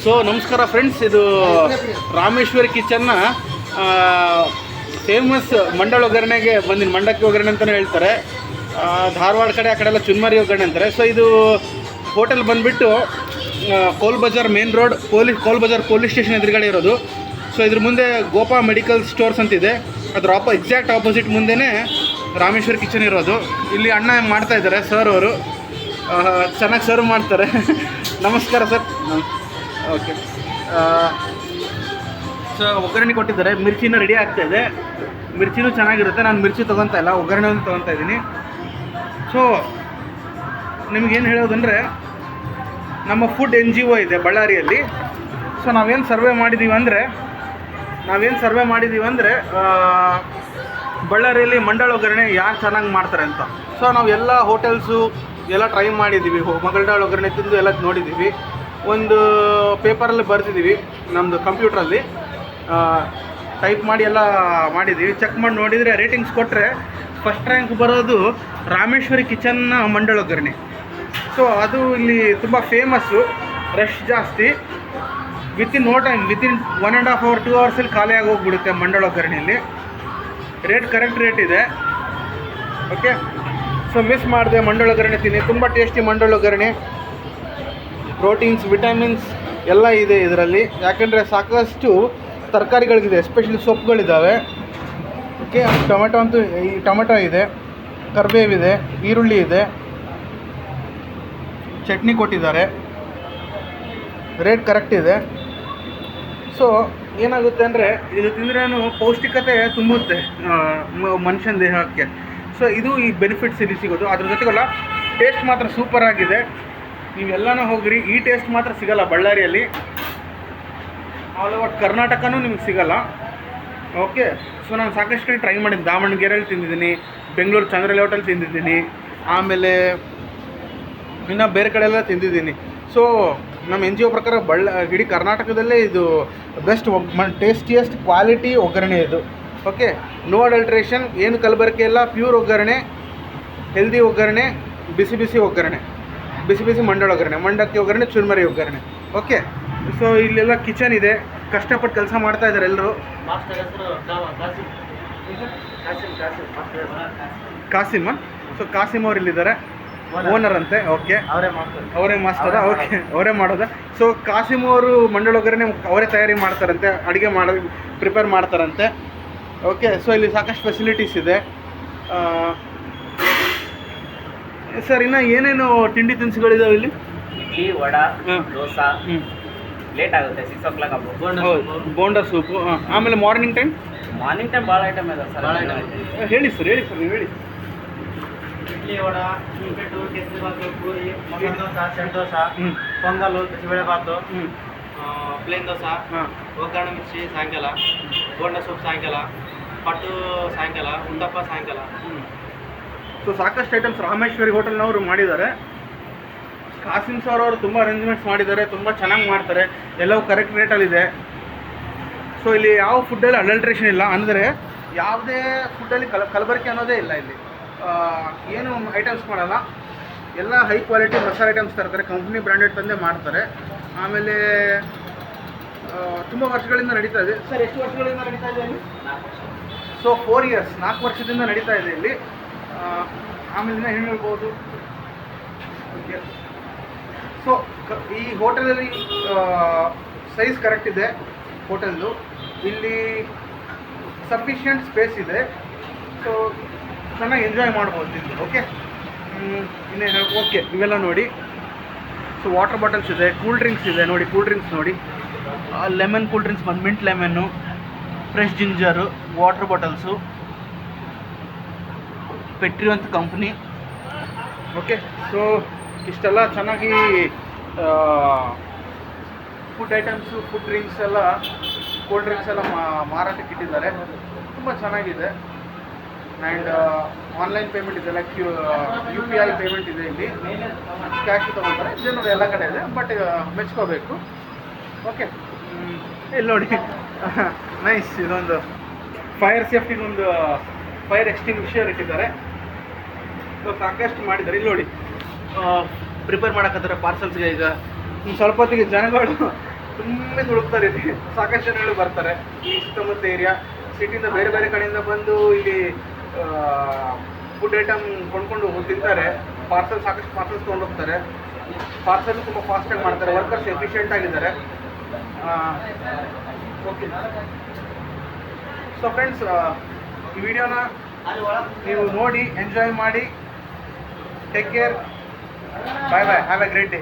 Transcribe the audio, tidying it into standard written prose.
So ನಮಸ್ಕಾರ friends, ಇದು Rameshwari ಕಿಚನ್ನ famous ಮಂಡಳ ಒಗ್ಗರಣೆಗೆ ಬಂದಿನಿ. ಮಂಡಕ್ಕಿ ಒಗ್ಗರಣೆ ಅಂತಲೇ ಹೇಳ್ತಾರೆ. ಧಾರವಾಡ ಕಡೆ ಆ ಕಡೆ ಎಲ್ಲ ಚುನ್ಮರಿ ಒಗ್ಗರಣೆ ಅಂತಾರೆ. ಸೊ ಇದು ಹೋಟೆಲ್ ಬಂದುಬಿಟ್ಟು ಕೋಲ್ ಬಜಾರ್ ಮೇನ್ ರೋಡ್ ಕೋಲ್ ಬಜಾರ್ ಪೊಲೀಸ್ ಸ್ಟೇಷನ್ ಎದುರುಗಡೆ ಇರೋದು. ಸೊ ಇದ್ರ ಮುಂದೆ ಗೋಪಾ ಮೆಡಿಕಲ್ ಸ್ಟೋರ್ಸ್ ಅಂತಿದೆ. ಅದ್ರ ಎಕ್ಸಾಕ್ಟ್ ಆಪೋಸಿಟ್ ಮುಂದೆನೇ ರಾಮೇಶ್ವರಿ ಕಿಚನ್ ಇರೋದು. ಇಲ್ಲಿ ಅಣ್ಣ ಮಾಡ್ತಾಯಿದ್ದಾರೆ, ಸರ್ ಅವರು ಚೆನ್ನಾಗಿ ಸರ್ವ್ ಮಾಡ್ತಾರೆ. ನಮಸ್ಕಾರ ಸರ್. ಓಕೆ, ಸೊ ಒಗ್ಗರಣೆ ಕೊಟ್ಟಿದ್ದಾರೆ. ಮಿರ್ಚಿನ ರೆಡಿ ಆಗ್ತಾಯಿದೆ. ಮಿರ್ಚಿನೂ ಚೆನ್ನಾಗಿರುತ್ತೆ. ನಾನು ಮಿರ್ಚಿ ತೊಗೊತಾ ಇಲ್ಲ, ಒಗ್ಗರಣೆ ತೊಗೊತಾ ಇದ್ದೀನಿ. ಸೊ ನಿಮಗೇನು ಹೇಳೋದಂದರೆ, ನಮ್ಮ ಫುಡ್ NGO ಇದೆ ಬಳ್ಳಾರಿಯಲ್ಲಿ. ಸೊ ನಾವೇನು ಸರ್ವೆ ಮಾಡಿದ್ದೀವಿ ಅಂದರೆ ಬಳ್ಳಾರಿಯಲ್ಲಿ ಮಂಡಳ ಒಗ್ಗರಣೆ ಯಾರು ಚೆನ್ನಾಗಿ ಮಾಡ್ತಾರೆ ಅಂತ. ಸೊ ನಾವು ಎಲ್ಲ ಹೋಟೆಲ್ಸು ಎಲ್ಲ ಟ್ರೈ ಮಾಡಿದ್ದೀವಿ. ಮಂಡಳ ಒಗ್ಗರಣೆ ತಿಂದು ಎಲ್ಲ ನೋಡಿದ್ದೀವಿ. ಒಂದು ಪೇಪರಲ್ಲಿ ಬರ್ತಿದ್ದೀವಿ, ನಮ್ಮದು ಕಂಪ್ಯೂಟ್ರಲ್ಲಿ ಟೈಪ್ ಮಾಡಿ ಎಲ್ಲ ಮಾಡಿದ್ದೀವಿ. ಚೆಕ್ ಮಾಡಿ ನೋಡಿದರೆ ರೇಟಿಂಗ್ಸ್ ಕೊಟ್ಟರೆ ಫಸ್ಟ್ ರ್ಯಾಂಕ್ ಬರೋದು ರಾಮೇಶ್ವರಿ ಕಿಚನ್ನ ಮಂಡಳ ಒಗ್ಗರಣೆ. ಸೊ ಅದು ಇಲ್ಲಿ ತುಂಬ ಫೇಮಸ್ಸು, ರಶ್ ಜಾಸ್ತಿ. ವಿತಿನ್ 1.5 hour 2 hours ಖಾಲಿ ಆಗಿ ಹೋಗ್ಬಿಡುತ್ತೆ ಮಂಡಳ ಒಗ್ಗರಣೆಯಲ್ಲಿ. ರೇಟ್ ಕರೆಕ್ಟ್ ರೇಟ್ ಇದೆ. ಓಕೆ, ಸೊ ಮಿಸ್ ಮಾಡಿದೆ, ಮಂಡಳ ಒಗ್ಗರಣೆ ತಿನ್ನಿ. ತುಂಬ ಟೇಸ್ಟಿ ಮಂಡಳ ಒಗ್ಗರಣೆ. ಪ್ರೋಟೀನ್ಸ್, ವಿಟಮಿನ್ಸ್ ಎಲ್ಲ ಇದೆ ಇದರಲ್ಲಿ. ಯಾಕೆಂದರೆ ಸಾಕಷ್ಟು ತರಕಾರಿಗಳಿದೆ, ಎಸ್ಪೆಷಲಿ ಸೊಪ್ಪುಗಳಿದ್ದಾವೆ. ಓಕೆ, ಟೊಮೆಟೊ ಇದೆ, ಕರಿಬೇವಿದೆ, ಈರುಳ್ಳಿ ಇದೆ, ಚಟ್ನಿ ಕೊಟ್ಟಿದ್ದಾರೆ. ರೇಟ್ ಕರೆಕ್ಟ್ ಇದೆ. ಸೊ ಏನಾಗುತ್ತೆ ಅಂದರೆ, ಇದು ತಿಂದ್ರೇನು ಪೌಷ್ಟಿಕತೆ ತುಂಬುತ್ತೆ ಮನುಷ್ಯನ ದೇಹಕ್ಕೆ. ಸೊ ಇದು ಈ ಬೆನಿಫಿಟ್ಸ್ ಇಲ್ಲಿ ಸಿಗೋದು. ಅದ್ರ ಜೊತೆಗೆಲ್ಲ ಟೇಸ್ಟ್ ಮಾತ್ರ ಸೂಪರ್ ಆಗಿದೆ. ನೀವೆಲ್ಲನೂ ಹೋಗ್ರಿ, ಈ ಟೇಸ್ಟ್ ಮಾತ್ರ ಸಿಗೋಲ್ಲ ಬಳ್ಳಾರಿಯಲ್ಲಿ. ಆಲ್ ಓವರ್ ಕರ್ನಾಟಕನೂ ನಿಮಗೆ ಸಿಗೋಲ್ಲ. ಓಕೆ, ಸೊ ನಾನು ಸಾಕಷ್ಟು ಕಡೆ ಟ್ರೈ ಮಾಡಿದ್ದೀನಿ. ದಾವಣಗೆರೆಯಲ್ಲಿ ತಿಂದಿದ್ದೀನಿ, ಬೆಂಗಳೂರು ಚಂದ್ರಲಿ ಹೋಟೆಲ್ ತಿಂದಿದ್ದೀನಿ, ಆಮೇಲೆ ಇನ್ನು ಬೇರೆ ಕಡೆ ಎಲ್ಲ ತಿಂದಿದ್ದೀನಿ. ಸೊ ನಮ್ಮ NGO ಪ್ರಕಾರ ಇಡೀ ಕರ್ನಾಟಕದಲ್ಲೇ ಇದು ಬೆಸ್ಟ್ ಟೇಸ್ಟಿಯೆಸ್ಟ್ ಕ್ವಾಲಿಟಿ ಒಗ್ಗರಣೆ ಇದು. ಓಕೆ, ನೋ ಅಡಲ್ಟ್ರೇಷನ್, ಏನು ಕಲಬೆರಕೆ ಇಲ್ಲ, ಪ್ಯೂರ್ ಒಗ್ಗರಣೆ, ಹೆಲ್ದಿ ಒಗ್ಗರಣೆ, ಬಿಸಿ ಒಗ್ಗರಣೆ, ಬಿಸಿ ಮಂಡಳ ಒಗ್ಗರಣೆ, ಮಂಡಕ್ಕಿ ಒಗ್ಗರಣೆ, ಚುರ್ಮರಿ ಒಗ್ಗರಣೆ. ಓಕೆ, ಸೊ ಇಲ್ಲೆಲ್ಲ ಕಿಚನ್ ಇದೆ, ಕಷ್ಟಪಟ್ಟು ಕೆಲಸ ಮಾಡ್ತಾ ಇದ್ದಾರೆ ಎಲ್ಲರೂ. ಕಾಸಿಮ್. ಸೊ ಕಾಸಿಮ್ ಅವ್ರು ಇಲ್ಲಿದ್ದಾರೆ, ಓನರ್ ಅಂತೆ. ಓಕೆ, ಅವರೇ ಮಾಸ್ಟರ. ಓಕೆ, ಅವರೇ ಮಾಡೋದ. ಸೊ ಕಾಸಿಮ್ ಅವರು ಮಂಡಳ ಒಗ್ಗರಣೆ ಅವರೇ ತಯಾರಿ ಮಾಡ್ತಾರಂತೆ, ಅಡುಗೆ ಪ್ರಿಪೇರ್ ಮಾಡ್ತಾರಂತೆ. ಓಕೆ, ಸೊ ಇಲ್ಲಿ ಸಾಕಷ್ಟು ಫೆಸಿಲಿಟೀಸ್ ಇದೆ. ಸರ್, ಇನ್ನು ಏನೇನು ತಿಂಡಿ ತಿನಿಸುಗಳಿದಾವೆ ಇಲ್ಲಿ? ಇಡ್ಲಿ, ವಡಾ, ದೋಸಾ. ಲೇಟ್ ಆಗುತ್ತೆ, 6 o'clock ಆಗ್ಬೋದು. ಬೋಂಡಾ ಸೂಪು. ಆಮೇಲೆ ಮಾರ್ನಿಂಗ್ ಟೈಮ್ ಭಾಳ ಐಟಮ್ ಇದೆ ಸರ್. ಹೇಳಿ ಸರ್, ನೀವು ಹೇಳಿ. ಇಡ್ಲಿ, ವಡಾ, ಉಪ್ಪಿಟ್ಟು, ಕೇಸರಿಬಾತು, ಪೂರಿ, ಮಸಾಲೆ ದೋಸೆ, ಸೆಟ್ ದೋಸೆ, ಪೊಂಗಲ್ಲು, ಬಿಸಿಬೇಳೆಬಾತು, ಪ್ಲೇನ್ ದೋಸೆ, ಒಗ್ಗರಣೆ ಮಿರ್ಚಿ ಸಾಯಂಕಾಲ, ಬೋಂಡಾ ಸೂಪ್ ಸಾಯಂಕಾಲ, ಪಟ್ಟು ಸಾಯಂಕಾಲ, ಉಂಡಪ್ಪ ಸಾಯಂಕಾಲ. ಸೊ ಸಾಕಷ್ಟು ಐಟಮ್ಸ್ ರಾಮೇಶ್ವರಿ ಹೋಟೆಲ್ನವರು ಮಾಡಿದ್ದಾರೆ. ಕಾಸಿಮ್ ಸರ್ ಅವರು ತುಂಬ ಅರೇಂಜ್ಮೆಂಟ್ಸ್ ಮಾಡಿದ್ದಾರೆ, ತುಂಬ ಚೆನ್ನಾಗಿ ಮಾಡ್ತಾರೆ, ಎಲ್ಲವೂ ಕರೆಕ್ಟ್ ರೇಟಲ್ಲಿದೆ. ಸೊ ಇಲ್ಲಿ ಯಾವ ಫುಡ್ಡಲ್ಲಿ ಅಡಲ್ಟ್ರೇಷನ್ ಇಲ್ಲ, ಅಂದರೆ ಯಾವುದೇ ಫುಡ್ಡಲ್ಲಿ ಕಲಬೆರಕೆ ಅನ್ನೋದೇ ಇಲ್ಲ. ಇಲ್ಲಿ ಏನು ಐಟಮ್ಸ್ ಮಾಡಲ್ಲ, ಎಲ್ಲ ಹೈ ಕ್ವಾಲಿಟಿ ಮಸಾಲೆ ಐಟಮ್ಸ್ ತರ್ತಾರೆ, ಕಂಪ್ನಿ ಬ್ರ್ಯಾಂಡೆಡ್ ತಂದೆ ಮಾಡ್ತಾರೆ. ಆಮೇಲೆ ತುಂಬ ವರ್ಷಗಳಿಂದ ನಡೀತಾ ಇದೆ. ಸರ್, ಎಷ್ಟು ವರ್ಷಗಳಿಂದ ನಡೀತಾ ಇದೆ ಇಲ್ಲಿ? ಸೊ 4 years, 4 ವರ್ಷದಿಂದ ನಡೀತಾ ಇದೆ ಇಲ್ಲಿ. ಆಮೇಲಿಂದ ಏನು ಹೇಳ್ಬೋದು? ಓಕೆ, ಸೊ ಈ ಹೋಟೆಲಲ್ಲಿ ಸೈಜ್ ಕರೆಕ್ಟ್ ಇದೆ ಹೋಟೆಲ್ದು. ಇಲ್ಲಿ ಸಫಿಷಿಯೆಂಟ್ ಸ್ಪೇಸ್ ಇದೆ. ಸೊ ಚೆನ್ನಾಗಿ ಎಂಜಾಯ್ ಮಾಡ್ಬೋದು ಇಲ್ಲಿ. ಓಕೆ, ಇನ್ನೇನು? ಓಕೆ, ಇವೆಲ್ಲ ನೋಡಿ. ಸೊ ವಾಟರ್ ಬಾಟಲ್ಸ್ ಇದೆ, ಕೂಲ್ ಡ್ರಿಂಕ್ಸ್ ಇದೆ ನೋಡಿ. ಕೂಲ್ ಡ್ರಿಂಕ್ಸ್ ನೋಡಿ, ಲೆಮನ್ ಕೂಲ್ ಡ್ರಿಂಕ್ಸ್ ಬಂದು mint lemon, fresh ginger, water bottles, ಪೆಟ್ರಿ ಅಂತ ಕಂಪ್ನಿ. ಓಕೆ, ಸೊ ಇಷ್ಟೆಲ್ಲ ಚೆನ್ನಾಗಿ ಫುಡ್ ಐಟಮ್ಸು, ಫುಡ್ ಡ್ರಿಂಕ್ಸ್ ಎಲ್ಲ, ಕೋಲ್ಡ್ ಡ್ರಿಂಕ್ಸ್ ಎಲ್ಲ ಮಾರಾಟಕ್ಕೆ ಇಟ್ಟಿದ್ದಾರೆ. ತುಂಬ ಚೆನ್ನಾಗಿದೆ. ಆ್ಯಂಡ್ ಆನ್ಲೈನ್ ಪೇಮೆಂಟ್ ಇದೆ, ಲೈಕ್ UPI ಪೇಮೆಂಟ್ ಇದೆ. ಇಲ್ಲಿ ಕ್ಯಾಶ್ ತೊಗೊಳ್ತಾರೆ, ಜನರು ಎಲ್ಲ ಕಡೆ ಇದೆ, ಬಟ್ ಮೆಚ್ಕೋಬೇಕು. ಓಕೆ, ಇಲ್ಲಿ ನೋಡಿ, ನೈಸ್. ಇದೊಂದು ಫೈರ್ ಸೇಫ್ಟಿಗೊಂದು ಫೈರ್ ಎಕ್ಸ್ಟಿಂಗ್ವಿಷರ್ ಇಟ್ಟಿದ್ದಾರೆ. ಸೊ ಸಾಕಷ್ಟು ಮಾಡಿದ್ದಾರೆ. ಇಲ್ಲಿ ನೋಡಿ, ಪ್ರಿಪೇರ್ ಮಾಡಕತ್ತಾರೆ ಪಾರ್ಸಲ್ಸ್ಗೆ. ಈಗ ಸ್ವಲ್ಪ ಹೊತ್ತಿಗೆ ಜನಗಳು ತುಂಬ ಹುಡುಕ್ತಾರೆ ಇಲ್ಲಿ, ಸಾಕಷ್ಟು ಜನಗಳು ಬರ್ತಾರೆ ಈ ಸುತ್ತಮುತ್ತ ಏರಿಯಾ ಸಿಟಿಯಿಂದ ಬೇರೆ ಬೇರೆ ಕಡೆಯಿಂದ ಬಂದು ಇಲ್ಲಿ ಫುಡ್ ಐಟಮ್ ಕೊಂಡ್ಕೊಂಡು ತಿಂತಾರೆ. ಸಾಕಷ್ಟು ಪಾರ್ಸಲ್ಸ್ ತೊಗೊಂಡು ಹೋಗ್ತಾರೆ. ಪಾರ್ಸಲ್ ತುಂಬ ಫಾಸ್ಟಾಗಿ ಮಾಡ್ತಾರೆ, ವರ್ಕರ್ಸ್ ಎಫಿಷಿಯೆಂಟ್ ಆಗಿದ್ದಾರೆ. ಓಕೆ, ಸೊ ಫ್ರೆಂಡ್ಸ್, ಈ ವಿಡಿಯೋನ ನೀವು ನೋಡಿ ಎಂಜಾಯ್ ಮಾಡಿ. Take care, bye bye, have a great day.